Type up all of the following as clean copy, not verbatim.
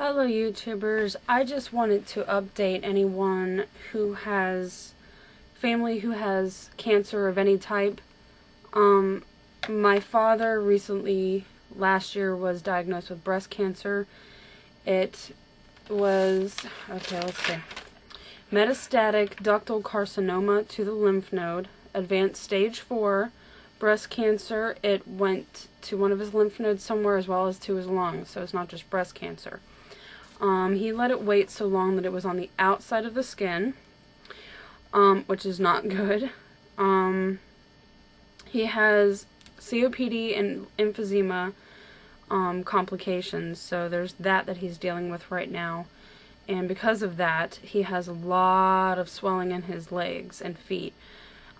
Hello YouTubers, I just wanted to update anyone who has family who has cancer of any type. My father recently, last year, was diagnosed with breast cancer. It was, okay, let's see, metastatic ductal carcinoma to the lymph node, advanced stage 4, breast cancer. It went to one of his lymph nodes somewhere as well as to his lungs, so it's not just breast cancer. He let it wait so long that it was on the outside of the skin, which is not good. He has COPD and emphysema complications, so there's that he's dealing with right now. And because of that, he has a lot of swelling in his legs and feet.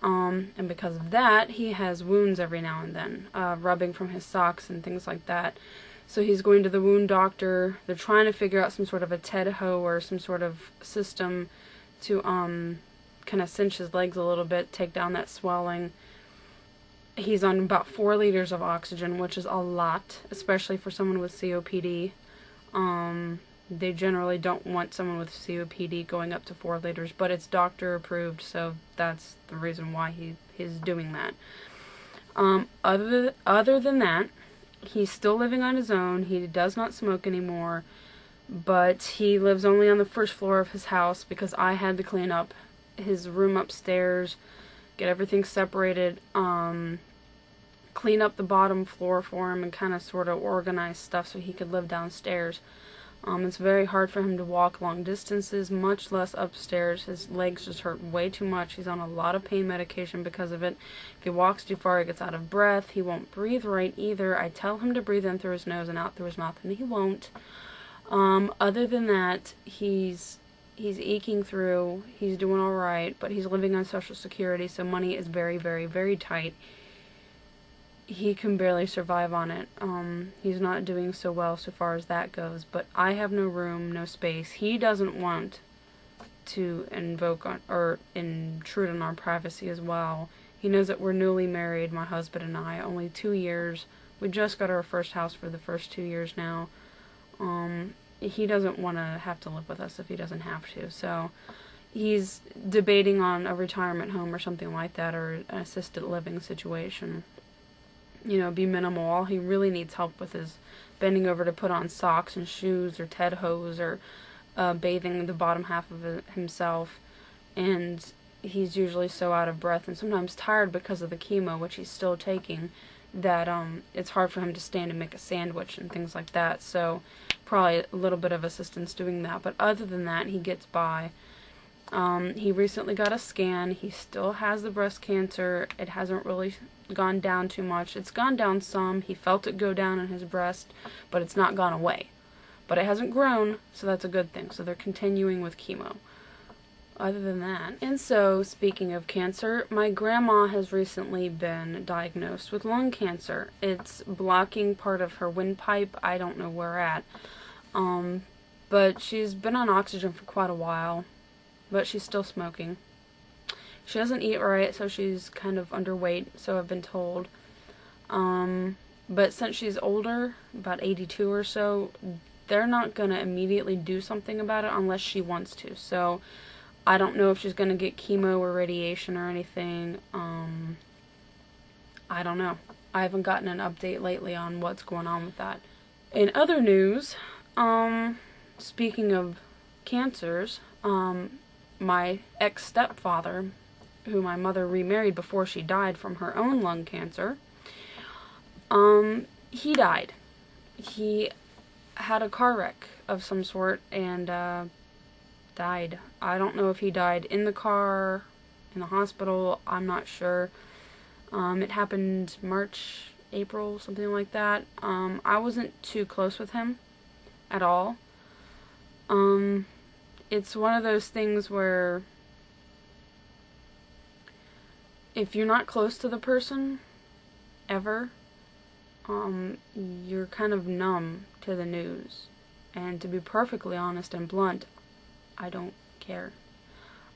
And because of that, he has wounds every now and then, rubbing from his socks and things like that. So he's going to the wound doctor. They're trying to figure out some sort of a TED hoe or some sort of system to kind of cinch his legs a little bit, take down that swelling. He's on about 4 liters of oxygen, which is a lot, especially for someone with COPD. They generally don't want someone with COPD going up to 4 liters, but it's doctor approved, so that's the reason why he's doing that. Other than that, he's still living on his own. He does not smoke anymore, but he lives only on the first floor of his house because I had to clean up his room upstairs, get everything separated, clean up the bottom floor for him, and kind of sort of organize stuff so he could live downstairs. It's very hard for him to walk long distances, much less upstairs. His legs just hurt way too much. He's on a lot of pain medication because of it. If he walks too far, he gets out of breath. He won't breathe right either. I tell him to breathe in through his nose and out through his mouth, and he won't. Other than that, he's eking through. He's doing all right, but he's living on Social Security, so money is very, very, very tight. He can barely survive on it. He's not doing so well so far as that goes, but I have no room, no space. He doesn't want to intrude on our privacy as well. He knows that we're newly married, my husband and I, only 2 years. We just got our first house for the first 2 years now. He doesn't want to have to live with us if he doesn't have to, so he's debating on a retirement home or something like that, or an assisted living situation. You know, be minimal. All he really needs help with is bending over to put on socks and shoes or TED hose or bathing the bottom half of himself. And he's usually so out of breath and sometimes tired because of the chemo, which he's still taking, that it's hard for him to stand and make a sandwich and things like that. So probably a little bit of assistance doing that. But other than that, he gets by. He recently got a scan. He still has the breast cancer. It hasn't really gone down too much. It's gone down some. He felt it go down in his breast, but it's not gone away. But it hasn't grown, so that's a good thing. So they're continuing with chemo. Other than that. And so, speaking of cancer, my grandma has recently been diagnosed with lung cancer. It's blocking part of her windpipe. I don't know where at. But she's been on oxygen for quite a while. But she's still smoking. She doesn't eat right, so she's kind of underweight, so I've been told. But since she's older, about 82 or so, they're not going to immediately do something about it unless she wants to. So I don't know if she's going to get chemo or radiation or anything. I don't know. I haven't gotten an update lately on what's going on with that. In other news, speaking of cancers, my ex-stepfather, who my mother remarried before she died from her own lung cancer, he died. He had a car wreck of some sort and died. I don't know if he died in the car, in the hospital, I'm not sure. It happened March, April, something like that. I wasn't too close with him at all. It's one of those things where if you're not close to the person, ever, you're kind of numb to the news. And to be perfectly honest and blunt, I don't care.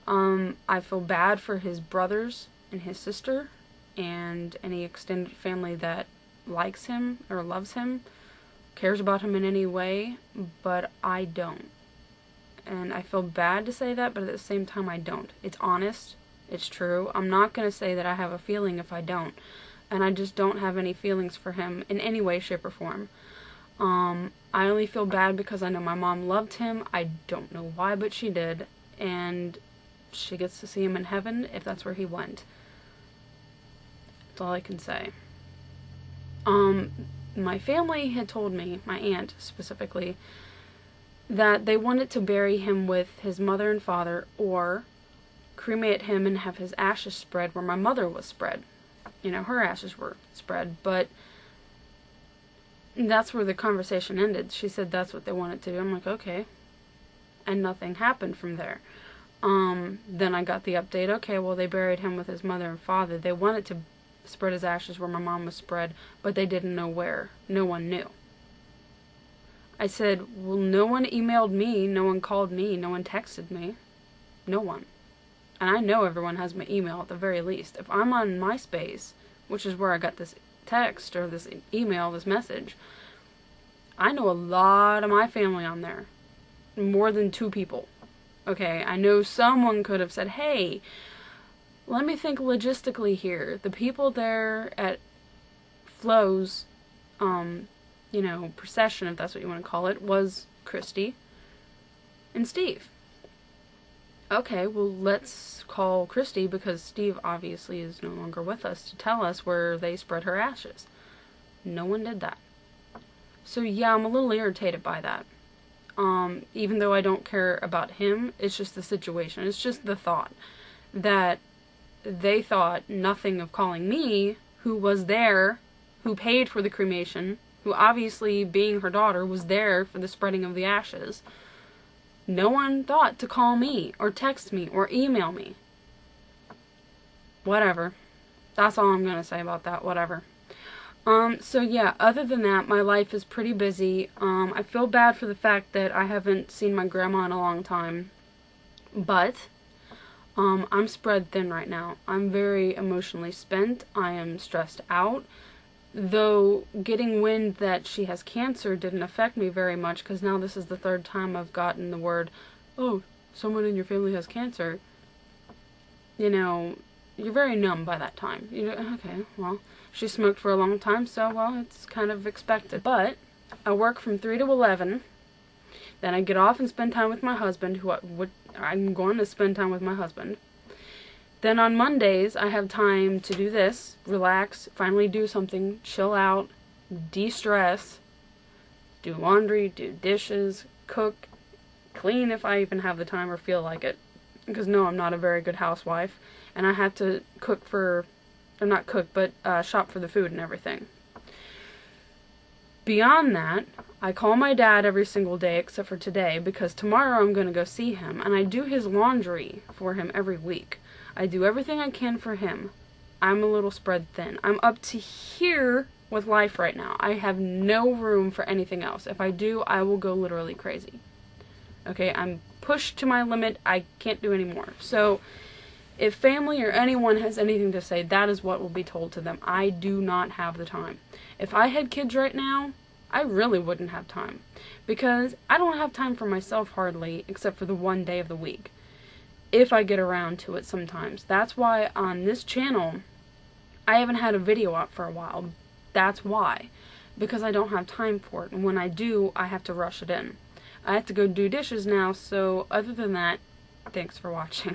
I feel bad for his brothers and his sister and any extended family that likes him or loves him. cares about him in any way, but I don't. And I feel bad to say that, but at the same time I don't. It's honest. It's true. I'm not going to say that I have a feeling if I don't. And I just don't have any feelings for him in any way, shape, or form. I only feel bad because I know my mom loved him. I don't know why, but she did. And she gets to see him in heaven if that's where he went. That's all I can say. My family had told me, my aunt specifically, that they wanted to bury him with his mother and father, or cremate him and have his ashes spread where my mother was spread. You know, her ashes were spread, but that's where the conversation ended. She said that's what they wanted to do. I'm like, okay. And nothing happened from there. Then I got the update, okay, well, they buried him with his mother and father. They wanted to spread his ashes where my mom was spread, but they didn't know where. No one knew. I said, well, no one emailed me, no one called me, no one texted me. No one. And I know everyone has my email at the very least. If I'm on MySpace, which is where I got this text or this email, this message, I know a lot of my family on there. More than 2 people. Okay, I know someone could have said, hey, let me think logistically here. The people there at Flo's, you know, procession, if that's what you want to call it, was Christy and Steve. Okay, well, let's call Christy, because Steve obviously is no longer with us, to tell us where they spread her ashes. No one did that. So yeah, I'm a little irritated by that. Even though I don't care about him, it's just the situation. It's just the thought that they thought nothing of calling me, who was there, who paid for the cremation, who obviously, being her daughter, was there for the spreading of the ashes. No one thought to call me, or text me, or email me. Whatever. That's all I'm gonna say about that, whatever. So yeah, other than that, my life is pretty busy. I feel bad for the fact that I haven't seen my grandma in a long time. But, I'm spread thin right now. I'm very emotionally spent. I am stressed out. Though getting wind that she has cancer didn't affect me very much, because now this is the 3rd time I've gotten the word, oh, someone in your family has cancer. You know, you're very numb by that time. You know, okay, well, she smoked for a long time, so, well, it's kind of expected. But I work from 3 to 11. Then I get off and spend time with my husband, I'm going to spend time with my husband. Then on Mondays, I have time to do this, relax, finally do something, chill out, de-stress, do laundry, do dishes, cook, clean if I even have the time or feel like it. Because no, I'm not a very good housewife, and I have to cook for, or not cook, but shop for the food and everything. Beyond that, I call my dad every single day except for today, because tomorrow I'm going to go see him, and I do his laundry for him every week. I do everything I can for him. I'm a little spread thin. I'm up to here with life right now. I have no room for anything else. If I do, I will go literally crazy. Okay, I'm pushed to my limit. I can't do any more. So, if family or anyone has anything to say, that is what will be told to them. I do not have the time. If I had kids right now, I really wouldn't have time. Because I don't have time for myself hardly, except for the one day of the week. If I get around to it sometimes. That's why on this channel, I haven't had a video up for a while. That's why. Because I don't have time for it. And when I do, I have to rush it in. I have to go do dishes now, so other than that, thanks for watching.